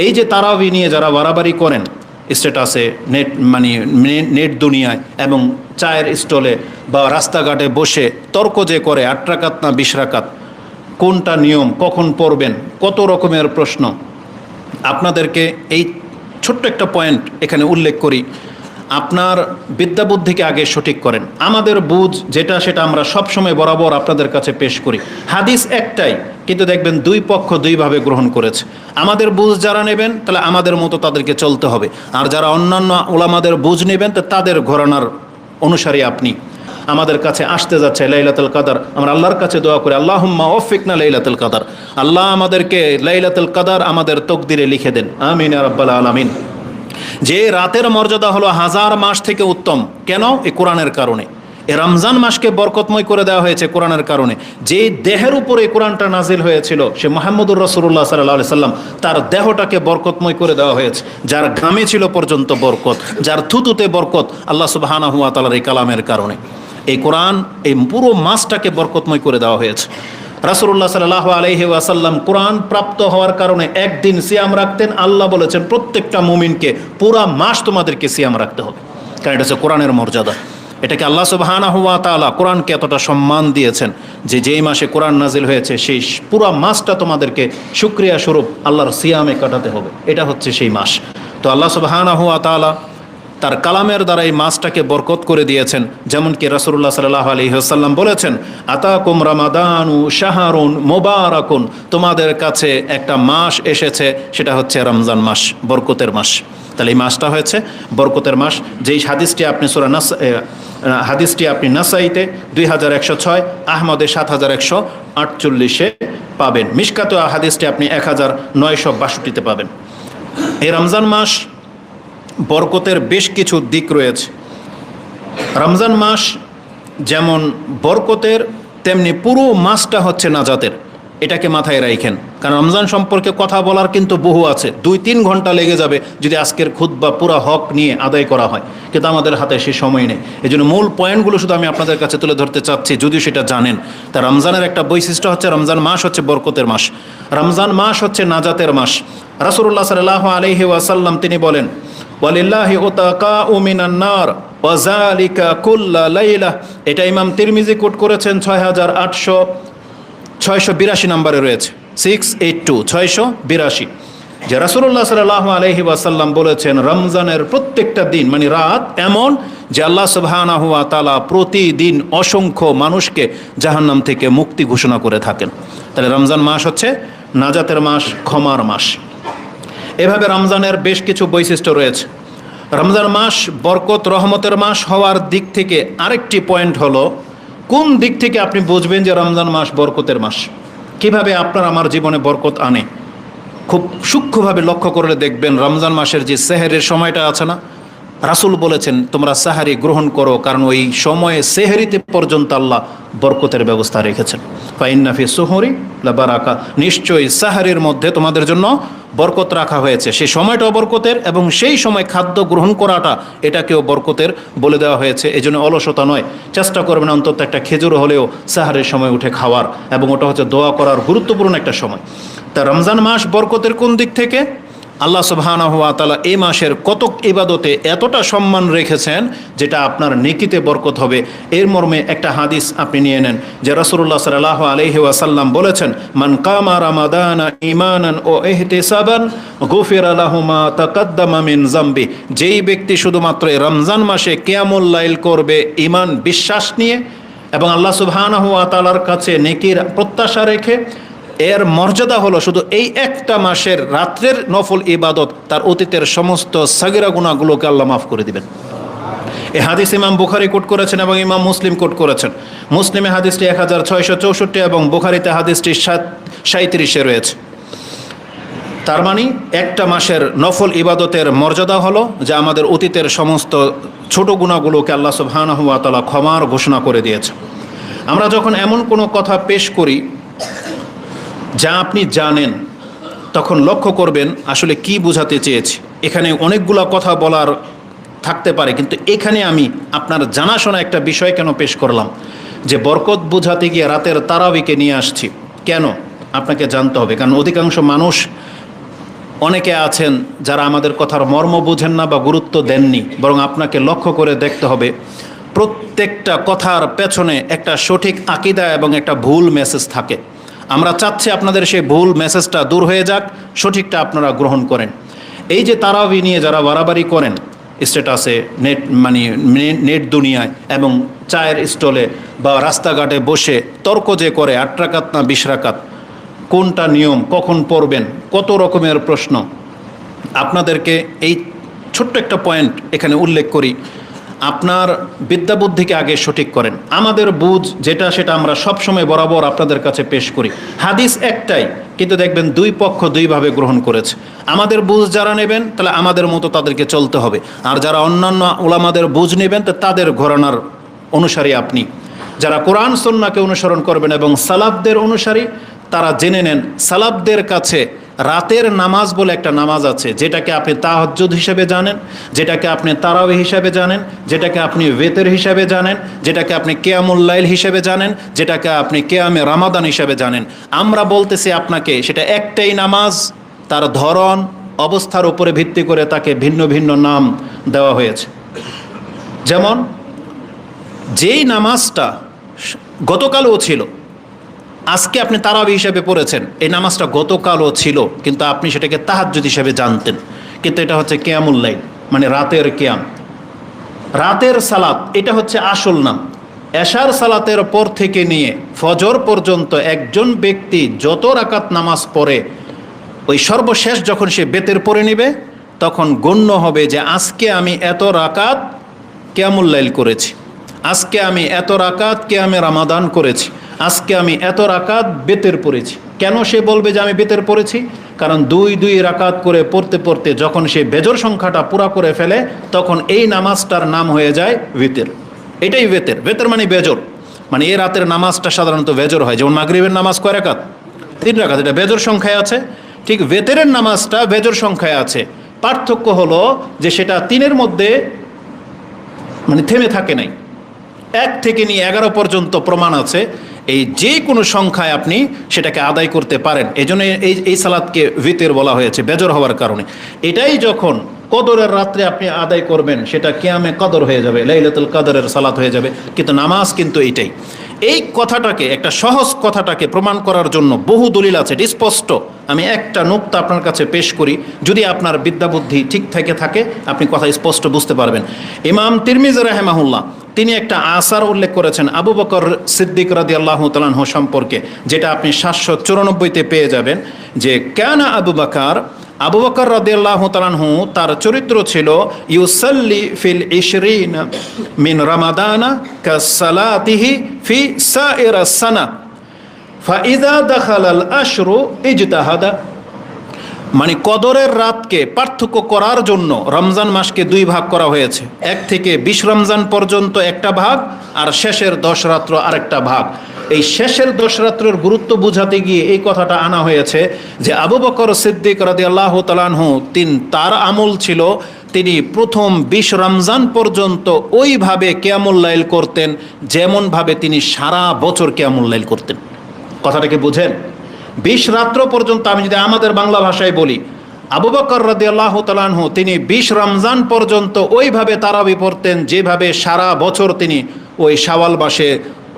এই যে তারাবি নিয়ে যারা বাড়াবাড়ি করেন স্ট্যাটাসে, নেট দুনিয়ায় এবং চায়ের স্টলে বা রাস্তাঘাটে বসে তর্ক যে করে 8 রাকাত না 20 রাকাত, কোনটা নিয়ম, কখন পড়বেন, কত রকমের প্রশ্ন। আপনাদেরকে এই ছোট্ট একটা পয়েন্ট এখানে উল্লেখ করি, আপনার বিদ্যা বুদ্ধিকে আগে সঠিক করেন। আমাদের বুঝ যেটা সেটা আমরা সবসময় বরাবর আপনাদের কাছে পেশ করি। হাদিস একটাই, কিন্তু দেখবেন দুই পক্ষ দুইভাবে গ্রহণ করেছে। আমাদের বুঝ যারা নেবেন তাহলে আমাদের মতো তাদেরকে চলতে হবে, আর যারা অন্যান্য ওলামাদের বুঝ নেবেন তো তাদের ঘরানার অনুসারী আপনি। আমাদের কাছে আসতে যাচ্ছে লাইলাতুল কদর, আমরা আল্লাহর কাছে দোয়া করি আল্লাহুম্মা ওয়াফিকনা লাইলাতুল কদর, আল্লাহ আমাদেরকে লাইলাতুল কদর আমাদের তকদিরে লিখে দেন, আমিন ইয়া রাব্বাল আলামিন। যে রাতের মর্যাদা হলো 1000 মাস থেকে উত্তম। কেন? এই কোরআনের কারণে। এই রমজান মাসকে বরকতময় করে দেওয়া হয়েছে কোরআনের কারণে। যে দেহের উপরে কোরআনটা নাজিল হয়েছিল সে মুহাম্মদুর রাসূলুল্লাহ সাল্লাল্লাহু আলাইহি সাল্লাম, তার দেহটাকে বরকতময় করে দেওয়া হয়েছে। যার ঘামে ছিল পর্যন্ত বরকত, যার থুতুতে বরকত, আল্লাহ সুবহানাহু ওয়া তাআলার এই কালামের কারণে। এই কোরআন এই পুরো মাসটাকে বরকতময় করে দেওয়া হয়েছে। রাসূলুল্লাহ সাল্লাল্লাহু আলাইহি ওয়াসাল্লাম কোরআন প্রাপ্ত হওয়ার কারণে একদিন সিয়াম রাখতেন। আল্লাহ বলেছেন প্রত্যেকটা মুমিনকে পুরা মাস তোমাদেরকে সিয়াম রাখতে হবে, কারণ এটা হচ্ছে কোরআনের মর্যাদা। এটাকে আল্লাহ সুবহানাহু ওয়া তাআলা কোরআনকে এতটা সম্মান দিয়েছেন যে যেই মাসে কোরআন নাজিল হয়েছে সেই পুরা মাসটা তোমাদেরকে শুকরিয়া স্বরূপ আল্লাহর সিয়ামে কাটাতে হবে। এটা হচ্ছে সেই মাস। তো আল্লাহ সুবহানাহু ওয়া তাআলা তার কালামের দ্বারা এই মাসটাকে বরকত করে দিয়েছেন। যেমন কি রাসূলুল্লাহ সাল্লাল্লাহু আলাইহি ওয়াসাল্লাম বলেছেন, আতাকুম রামাদানু শাহরুন মুবারাকুন, তোমাদের কাছে একটা মাস এসেছে, সেটা হচ্ছে রমজান মাস, বরকতের মাস। তাহলে এই মাসটা হয়েছে বরকতের মাস। যেই হাদিসটি আপনি নাসাইতে 2106, আহমদে 7148 পাবেন, মিশকাতে হাদিসটি আপনি 1962 পাবেন। এই রমজান মাস বরকতের বেশ কিছু দিক রয়েছে। রমজান মাস যেমন বরকতের, তেমনি পুরো মাসটা হচ্ছে নাজাতের। এটাকে মাথায় রাখেন, কারণ রমজান সম্পর্কে কথা বলার কিন্তু বহু আছে। 2-3 ঘন্টা লেগে যাবে যদি আজকের খুতবা পুরা হক নিয়ে আদায় করা হয়, কিন্তু আমাদের হাতে সে সময় নেই। এই জন্য মূল পয়েন্টগুলো শুধু আমি আপনাদের কাছে তুলে ধরতে চাচ্ছি, যদিও সেটা জানেন। তা রমজানের একটা বৈশিষ্ট্য হচ্ছে রমজান মাস হচ্ছে বরকতের মাস, রমজান মাস হচ্ছে নাজাতের মাস। রাসূলুল্লাহ সাল্লাল্লাহু আলাইহি ওয়াসাল্লাম তিনি বলেন, ওয়ালিল্লাহি উতাকাউ মিনান নার ওয়া যালিকা কুল্লা লাইলা। এটা ইমাম তিরমিজি কোট করেছেন 682 নম্বরে রয়েছে, 682 যে রাসূলুল্লাহ সাল্লাল্লাহু আলাইহি ওয়াসাল্লাম বলেছেন রমজানের প্রত্যেকটা দিন মানে রাত এমন যে আল্লাহ সুবহানাহু ওয়া তাআলা প্রতিদিন অসংখ্য মানুষকে জাহান্নাম থেকে মুক্তি ঘোষণা করে থাকেন। তাহলে রমজান মাস হচ্ছে নাজাতের মাস, ক্ষমার মাস। এভাবে রমজানের বেশ কিছু বৈশিষ্ট্য রয়েছে। রমজান মাস বরকত রহমতের মাস হওয়ার দিক থেকে আরেকটি পয়েন্ট হলো, কোন দিক থেকে আপনি বুঝবেন যে রমজান মাস বরকতের মাস? কিভাবে আপনার আমার জীবনে বরকত আনে? খুব সূক্ষ্মভাবে লক্ষ্য করলে দেখবেন রমজান মাসের যে সেহরের সময়টা আছে না, রাসূল বলেছেন তোমরা সাহারি গ্রহণ করো, কারণ ওই সময়ে সেহরিতে পর্যন্ত আল্লাহ বরকতের ব্যবস্থা রেখেছেন। ফাইন্না ফি সুহুরি লা বারাকা, নিশ্চয়ই সাহারির মধ্যে তোমাদের জন্য বরকত রাখা হয়েছে। সেই সময়টাও বরকতের, এবং সেই সময় খাদ্য গ্রহণ করাটা এটাকেও বরকতের বলে দেওয়া হয়েছে। এই জন্য অলসতা নয়, চেষ্টা করবেন অন্তত একটা খেজুর হলেও সাহারের সময় উঠে খাওয়ার, এবং ওটা হচ্ছে দোয়া করার গুরুত্বপূর্ণ একটা সময়। তা রমজান মাস বরকতের কোন দিক থেকে? আল্লাহ সুবহানাহু ওয়া তাআলা এই মাসের কতক ইবাদতে এতটা সম্মান রেখেছেন যেটা আপনার নেকিতে বরকত হবে। এর মর্মে একটা হাদিস আপনি নিয়ে নেন যে রাসূলুল্লাহ সাল্লাল্লাহু আলাইহি ওয়াসাল্লাম বলেছেন, মান কামা রামাদানা ঈমানান ও ইহতিসাবান গুফিরা লাহু মা তাকাদ্দামা মিন যামবি। যেই ব্যক্তি শুধুমাত্র রমজান মাসে কিয়ামুল লাইল করবে ঈমান বিশ্বাস নিয়ে এবং আল্লাহ সুবহানাহু ওয়া তাআলার কাছে নেকির প্রত্যাশা রেখে, এর মর্যাদা হলো শুধু এই একটা মাসের রাত্রের নফল ইবাদত, তার অতীতের সমস্ত সাগিরা গুনাহগুলোকে আল্লাহ মাফ করে দিবেন। এই হাদিস ইমাম বুখারী কোট করেছেন এবং ইমাম মুসলিম কোট করেছেন। মুসলিমে হাদিসটি 1664 এবং বুখারীতে হাদিসটি 37 রয়েছে। তার মানে একটা মাসের নফল ইবাদতের মর্যাদা হলো যে আমাদের অতীতের সমস্ত ছোট গুনাহগুলোকে আল্লাহ সুবহানাহু ওয়া তাআলা ক্ষমার ঘোষণা করে দিয়েছে। আমরা যখন এমন কোনো কথা পেশ করি যা আপনি জানেন, তখন লক্ষ্য করবেন আসলে কি বোঝাতে চেয়েছি। এখানে অনেকগুলো কথা বলার থাকতে পারে, কিন্তু এখানে আমি আপনার জানাশোনা একটা বিষয় কেন পেশ করলাম, যে বরকত বোঝাতে গিয়ে রাতের তারাবিকে নিয়ে আসছি। কেন? আপনাকে জানতে হবে, কারণ অধিকাংশ মানুষ অনেকে আছেন যারা আমাদের কথার মর্ম বুঝেন না বা গুরুত্ব দেননি, বরং আপনাকে লক্ষ্য করে দেখতে হবে প্রত্যেকটা কথার পেছনে একটা সঠিক আকীদা এবং একটা ভুল মেসেজ থাকে। আমরা চাচ্ছি আপনাদের সেই ভুল মেসেজটা দূর হয়ে যাক, সঠিকটা আপনারা গ্রহণ করেন। এই যে তারাবি নিয়ে যারা বাড়াবাড়ি করেন স্ট্যাটাসে, নেট দুনিয়ায় এবং চায়ের স্টলে বা রাস্তাঘাটে বসে তর্ক যে করে 8 রাকাত না 20 রাকাত, কোনটা নিয়ম, কখন পড়বেন, কত রকমের প্রশ্ন। আপনাদেরকে এই ছোট্ট একটা পয়েন্ট এখানে উল্লেখ করি, আপনার বিদ্যা বুদ্ধিকে আগে সঠিক করেন। আমাদের বুঝ যেটা সেটা আমরা সবসময় বরাবর আপনাদের কাছে পেশ করি। হাদিস একটাই, কিন্তু দেখবেন দুই পক্ষ দুইভাবে গ্রহণ করেছে। আমাদের বুঝ যারা নেবেন তাহলে আমাদের মতো তাদেরকে চলতে হবে, আর যারা অন্যান্য ওলামাদের বুঝ নেবেন তো তাদের ঘরানার অনুসারী আপনি। যারা কোরআন সুন্নাহকে অনুসরণ করবেন এবং সালাফদের অনুসারী, তারা জেনে নেন সালাফদের কাছে রাতের নামাজ বলে একটা নামাজ আছে, যেটাকে আপনি তাহাজ্জুদ হিসেবে জানেন, যেটাকে আপনি তারাবি হিসেবে জানেন, যেটাকে আপনি ওয়েতের হিসেবে জানেন, যেটাকে আপনি কিয়ামুল লাইল হিসেবে জানেন, যেটাকে আপনি কিয়ামে রামাদান হিসেবে জানেন। আমরা বলতেছি আপনাকে সেটা একটাই নামাজ, তার ধরন অবস্থার উপরে ভিত্তি করে তাকে ভিন্ন ভিন্ন নাম দেওয়া হয়েছে। যেমন যেই নামাজটা গতকালও ছিল, আজকে আপনি তারাবি হিসেবে পড়েছেন, এই নামাজটা গতকালও ছিল কিন্তু আপনি সেটাকে তাহাজ্জুদ হিসেবে জানতেন, কিন্তু এটা হচ্ছে কিয়ামুল লাইল, মানে রাতের কিয়াম, রাতের সালাত, এটা হচ্ছে আসল নাম। এশার সালাতের পর থেকে নিয়ে ফজর পর্যন্ত একজন ব্যক্তি যত রাকাত নামাজ পড়ে, ওই সর্বশেষ যখন সে বেতের পড়ে নেবে তখন গণ্য হবে যে আজকে আমি এত রাকাত কিয়ামুল লাইল করেছি, আজকে আমি এত রাকাত কিয়ামে রামাদান করেছি, আজকে আমি এত রাকাত বেতের পড়েছি। কেন সে বলবে যে আমি বেতের পড়েছি? কারণ 2 রাকাত করে পড়তে পড়তে যখন সে বেজর সংখ্যাটা পুরা করে ফেলে তখন এই নামাজটার নাম হয়ে যায় ওয়েতের। এটাই ওয়েতের, ওয়েতের মানে বেজর, মানে এই রাতের নামাজটা সাধারণত বেজর হয়। যেমন মাগরিবের নামাজ কয় রাকাত? 3 রাকাত, এটা বেজর সংখ্যায় আছে। ঠিক ওয়েতেরের নামাজটা বেজর সংখ্যায় আছে, পার্থক্য হলো যে সেটা 3-এর মধ্যে মানে থেমে থাকে নাই, 1 থেকে নিয়ে 11 পর্যন্ত প্রমাণ আছে। এই যে কোনো সংখ্যায় আপনি সেটাকে আদায় করতে পারেন, এই জন্য এই সালাতকে ভিতর বলা হয়েছে বেজর হওয়ার কারণে। এটাই যখন কদরের রাত্রে আপনি আদায় করবেন সেটা কিয়ামে কদর হয়ে যাবে, লাইলাতুল কদরের সালাত হয়ে যাবে। কিন্তু নামাজ কিন্তু এইটাই। এই কথাটাকে, একটা সহজ কথাটাকে প্রমাণ করার জন্য বহু দলিল আছে, স্পষ্ট। আমি একটা নুকতা আপনার কাছে পেশ করি, যদি আপনার বিদ্যা বুদ্ধি ঠিক থেকে থাকে আপনি কথা স্পষ্ট বুঝতে পারবেন। ইমাম তিরমিজি রাহিমাহুল্লাহ তিনি একটা আসার উল্লেখ করেছেন আবু বকর সিদ্দিক রাদিয়াল্লাহু তাআলা আনহু সম্পর্কে, যেটা আপনি 794-তে পেয়ে যাবেন, যে কানা আবু বকর রাদিয়াল্লাহু তাআলা আনহু, তার চরিত্র ছিল ইউসাল্লি ফিল 20 মিন রামাদানা কাসালাতিহি ফি সাইরাস সানা ফাইদা দাখালাল আশরু ইজতাহাদা। মানে কদরের রাতকে পার্থক্য করার জন্য রমজান মাসকে 2 ভাগ করা হয়েছে, 1 থেকে 20 রমজান পর্যন্ত একটা ভাগ, আর শেষের 10 রাত্র আরেকটা ভাগ। এই শেষের 10 রাত্রের গুরুত্ব বোঝাতে গিয়ে এই কথাটা আনা হয়েছে যে আবু বকর সিদ্দিক রাদিয়াল্লাহু তাআলা আনহু, তার আমল ছিল তিনি প্রথম 20 রমজান পর্যন্ত ওইভাবে কিয়ামুল লাইল করতেন যেমনভাবে তিনি সারা বছর কিয়ামুল লাইল করতেন। কথাটাকে বুঝেন? 20 রাত্র পর্যন্ত, আমি যদি আমাদের বাংলা ভাষায় বলি, আবু বকর রাদিয়াল্লাহু তাআলা আনহু তিনি 20 রমজান পর্যন্ত ওইভাবে তারাবি পড়তেন যেভাবে সারা বছর তিনি ওই শাওয়াল মাসে,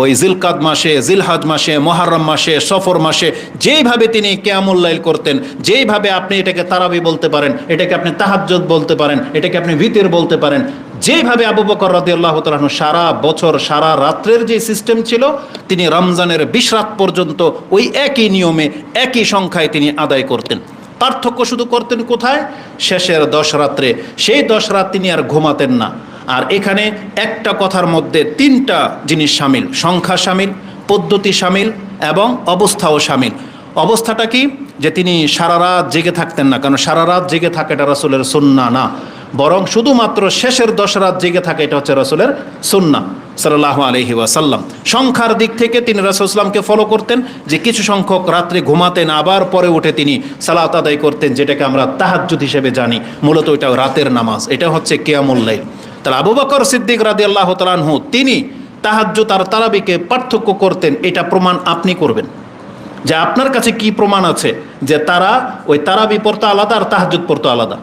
ওই জিলকাদ মাসে, জিলহজ মাসে, মুহররম মাসে, সফর মাসে যেইভাবে তিনি কিয়ামুল লাইল করতেন, যেইভাবে আপনি এটাকে তারাবি বলতে পারেন, এটাকে আপনি তাহাজ্জুদ বলতে পারেন, এটাকে আপনি ভিতর বলতে পারেন, যেভাবে আবু বকর রাদিয়াল্লাহু তাআলা আনহু সারা বছর সারা রাত্রের যে সিস্টেম ছিল, তিনি রমজানের 20 রাত পর্যন্ত ওই একই নিয়মে একই সংখ্যায় তিনি আদায় করতেন। পার্থক্য শুধু করতেন কোথায়? শেষের 10 রাত্রে। সেই 10 রাত তিনি আর ঘুমাতেন না। আর এখানে একটা কথার মধ্যে 3টা জিনিস শামিল, সংখ্যা শামিল, পদ্ধতি শামিল এবং অবস্থাও শামিল। অবস্থাটা কি? যে তিনি সারা রাত জেগে থাকতেন না, কারণ সারা রাত জেগে থাকাটা রাসূলের সুন্নাহ না, বরং শুধুমাত্র শেষের 10 রাত জেগে থাকে, এটা হচ্ছে রাসূলের সুন্নাহ সাল্লাল্লাহু আলাইহি ওয়াসাল্লাম। সংখ্যার দিক থেকে তিনি রাসূল সাল্লামকে ফলো করতেন, যে কিছু সংখ্যক রাত্রে ঘুমাতেন, আবার পরে উঠে তিনি সালাত আদায় করতেন, যেটাকে আমরা তাহাজ্জুদ হিসেবে জানি। মূলত এটা রাতের নামাজ, এটা হচ্ছে কিয়ামুল লাইল। তাহলে আবু বকর সিদ্দিক রাদিয়াল্লাহু তাআলা আনহু তিনি তাহাজ্জুদ আর তারাবিকে পার্থক্য করতেন, এটা প্রমাণ আপনি করবেন। যে আপনার কাছে কি প্রমাণ আছে যে তারা ওই তারাবি পড়তো আলাদা আর তাহাজ্জুদ পড়তো আলাদা।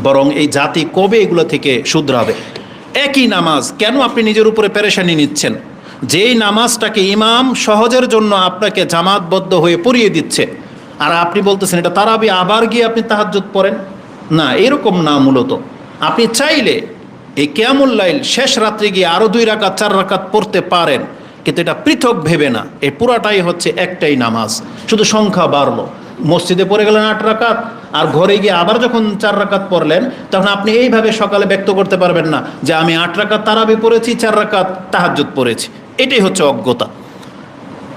বরং এই জাতি কবে এগুলো থেকে শুধরাবে? একই নামাজ কেন আপনি নিজের উপরে পেরেশানি নিচ্ছেন? যেই নামাজটাকে ইমাম সহজের জন্য আপনাকে জামাতবদ্ধ হয়ে পড়িয়ে দিচ্ছে, আর আপনি বলতেছেন এটা তারাবি, আবার গিয়ে আপনি তাহাজ্জুদ পড়েন। না, এরকম না। মূলত আপনি চাইলে এই কিয়ামুল লাইল শেষ রাত্রে গিয়ে আরও 2 রাকাত 4 রাকাত পড়তে পারেন, কিন্তু এটা পৃথক ভেবে না। এই পুরাটাই হচ্ছে একটাই নামাজ, শুধু সংখ্যা বাড়লো। মসজিদে পড়ে গেলেন 8 রাকাত, আর ঘরে গিয়ে আবার যখন 4 রাকাত পড়লেন, তখন আপনি এইভাবে সকালে ব্যক্ত করতে পারবেন না যে আমি 8 রাকাত তারাবি পড়েছি, 4 রাকাত তাহাজ্জুদ পড়েছি। এটাই হচ্ছে অজ্ঞতা।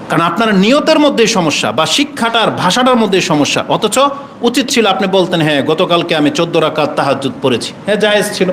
কারণ আপনার নিয়তের মধ্যে সমস্যা, বা শিক্ষাটার ভাষাটার মধ্যে সমস্যা। অথচ উচিত ছিল আপনি বলতেন, হ্যাঁ গতকালকে আমি 14 রাকাত তাহাজ্জুদ পড়েছি, হ্যাঁ জায়েজ ছিল।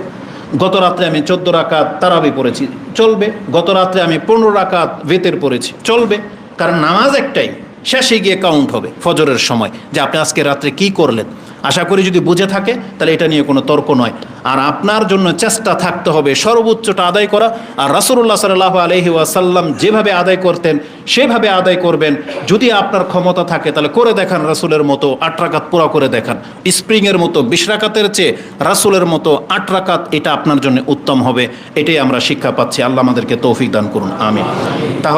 গত রাত্রে আমি 14 রাকাত তারাবি পড়েছি, চলবে। গত রাত্রে আমি 15 রাকাত ভিতর পড়েছি, চলবে। কারণ নামাজ একটাই, শেষে গিয়ে কাউন্ট হবে ফজরের সময় যে আপনি আজকে রাত্রে কি করলেন। আশা করি যদি বুঝে থাকে তাহলে এটা নিয়ে কোনো তর্ক নয়। আর আপনার জন্য চেষ্টা থাকতে হবে সর্বোচ্চটা আদায় করা। আর রাসূলুল্লাহ সাল্লাল্লাহু আলাইহি ওয়াসাল্লাম যেভাবে আদায় করতেন সেভাবে আদায় করবেন। যদি আপনার ক্ষমতা থাকে তাহলে করে দেখান রাসূলের মতো 8 রাকাত পুরো করে দেখান। স্প্রিংয়ের মতো 20 রাকাতের চেয়ে রাসূলের মতো 8 রাকাত, এটা আপনার জন্য উত্তম হবে। এটাই আমরা শিক্ষা পাচ্ছি। আল্লাহ আমাদেরকে তৌফিক দান করুন, আমিন। তাহলে